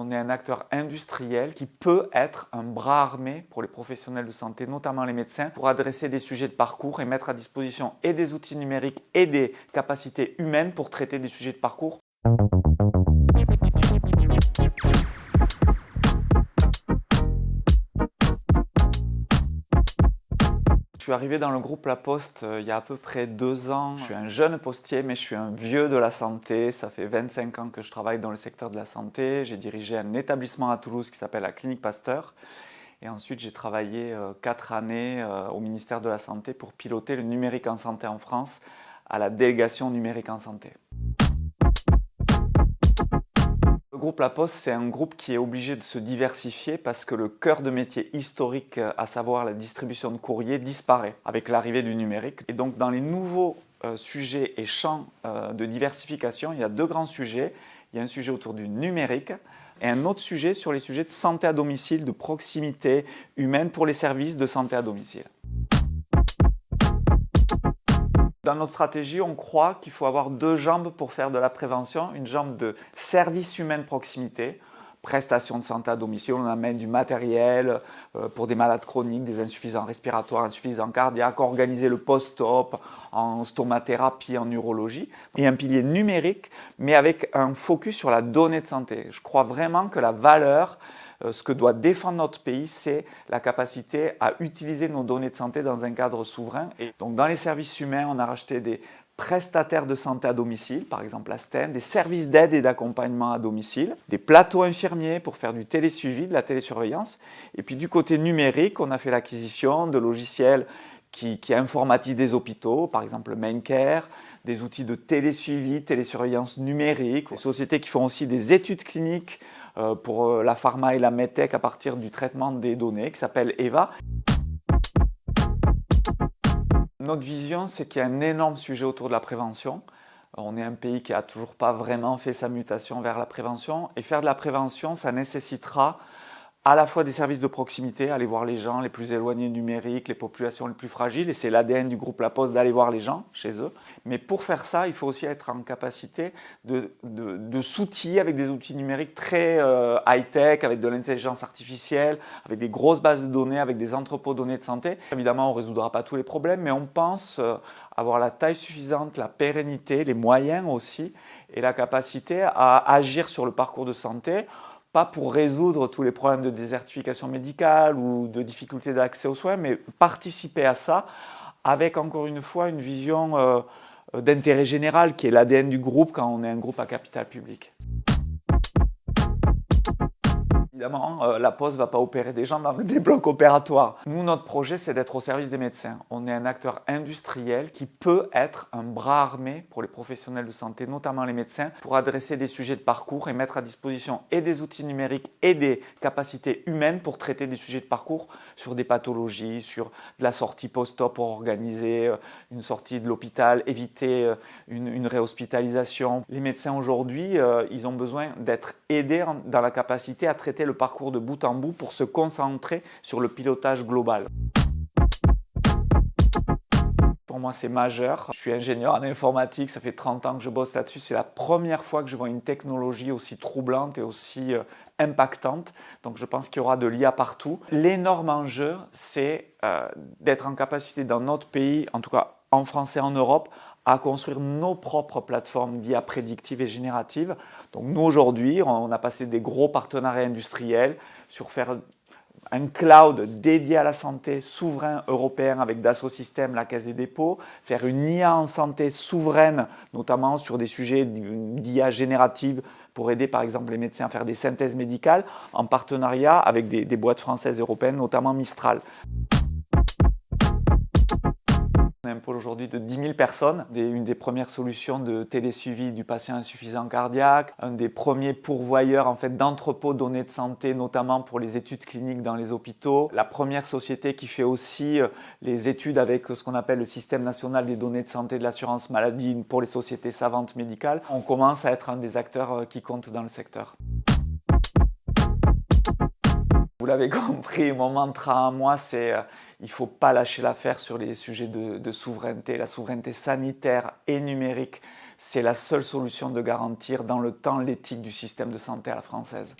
On est un acteur industriel qui peut être un bras armé pour les professionnels de santé, notamment les médecins, pour adresser des sujets de parcours et mettre à disposition et des outils numériques et des capacités humaines pour traiter des sujets de parcours. Je suis arrivé dans le groupe La Poste il y a à peu près 2 ans. Je suis un jeune postier, mais je suis un vieux de la santé. Ça fait 25 ans que je travaille dans le secteur de la santé. J'ai dirigé un établissement à Toulouse qui s'appelle la Clinique Pasteur. Et ensuite, j'ai travaillé 4 années au ministère de la Santé pour piloter le numérique en santé en France à la délégation numérique en santé. Le groupe La Poste, c'est un groupe qui est obligé de se diversifier parce que le cœur de métier historique, à savoir la distribution de courrier, disparaît avec l'arrivée du numérique. Et donc, dans les nouveaux sujets et champs de diversification, il y a 2 grands sujets. Il y a un sujet autour du numérique et un autre sujet sur les sujets de santé à domicile, de proximité humaine pour les services de santé à domicile. Dans notre stratégie, on croit qu'il faut avoir 2 jambes pour faire de la prévention. Une jambe de service humain de proximité, prestations de santé à domicile, on amène du matériel pour des malades chroniques, des insuffisants respiratoires, insuffisants cardiaques, organiser le post-op en stomathérapie, en neurologie. Et un pilier numérique, mais avec un focus sur la donnée de santé. Je crois vraiment que la valeur, ce que doit défendre notre pays, c'est la capacité à utiliser nos données de santé dans un cadre souverain. Et donc dans les services humains, on a racheté des prestataires de santé à domicile, par exemple Asten, des services d'aide et d'accompagnement à domicile, des plateaux infirmiers pour faire du télésuivi, de la télésurveillance. Et puis du côté numérique, on a fait l'acquisition de logiciels qui informatisent des hôpitaux, par exemple Maincare, des outils de télésuivi, télésurveillance numérique, des sociétés qui font aussi des études cliniques pour la pharma et la medtech à partir du traitement des données, qui s'appelle EVA. Notre vision, c'est qu'il y a un énorme sujet autour de la prévention. On est un pays qui n'a toujours pas vraiment fait sa mutation vers la prévention. Et faire de la prévention, ça nécessitera à la fois des services de proximité, aller voir les gens les plus éloignés numériques, les populations les plus fragiles, et c'est l'ADN du groupe La Poste d'aller voir les gens chez eux. Mais pour faire ça, il faut aussi être en capacité de s'outiller avec des outils numériques très high-tech, avec de l'intelligence artificielle, avec des grosses bases de données, avec des entrepôts de données de santé. Évidemment, on ne résoudra pas tous les problèmes, mais on pense avoir la taille suffisante, la pérennité, les moyens aussi, et la capacité à agir sur le parcours de santé, pas pour résoudre tous les problèmes de désertification médicale ou de difficultés d'accès aux soins, mais participer à ça avec, encore une fois, une vision d'intérêt général qui est l'ADN du groupe quand on est un groupe à capital public. Évidemment, La Poste ne va pas opérer des gens dans des blocs opératoires. Nous, notre projet, c'est d'être au service des médecins. On est un acteur industriel qui peut être un bras armé pour les professionnels de santé, notamment les médecins, pour adresser des sujets de parcours et mettre à disposition et des outils numériques et des capacités humaines pour traiter des sujets de parcours sur des pathologies, sur de la sortie post-op pour organiser une sortie de l'hôpital, éviter une réhospitalisation. Les médecins aujourd'hui, ils ont besoin d'être aidés dans la capacité à traiter le parcours de bout en bout pour se concentrer sur le pilotage global. Pour moi, c'est majeur. Je suis ingénieur en informatique, ça fait 30 ans que je bosse là-dessus. C'est la première fois que je vois une technologie aussi troublante et aussi impactante. Donc je pense qu'il y aura de l'IA partout. L'énorme enjeu, c'est d'être en capacité dans notre pays, en tout cas en France et en Europe, à construire nos propres plateformes d'IA prédictives et génératives. Donc nous, aujourd'hui, on a passé des gros partenariats industriels sur faire un cloud dédié à la santé souverain européen avec Dassault Systèmes, la Caisse des dépôts, faire une IA en santé souveraine, notamment sur des sujets d'IA générative pour aider par exemple les médecins à faire des synthèses médicales en partenariat avec des boîtes françaises et européennes, notamment Mistral. On a un pôle aujourd'hui de 10 000 personnes, une des premières solutions de télésuivi du patient insuffisant cardiaque, un des premiers pourvoyeurs d'entrepôts de données de santé, notamment pour les études cliniques dans les hôpitaux, la première société qui fait aussi les études avec ce qu'on appelle le système national des données de santé de l'assurance maladie pour les sociétés savantes médicales. On commence à être un des acteurs qui comptent dans le secteur. l'avez compris, mon mantra à moi, c'est il ne faut pas lâcher l'affaire sur les sujets de souveraineté. La souveraineté sanitaire et numérique, c'est la seule solution de garantir dans le temps l'éthique du système de santé à la française.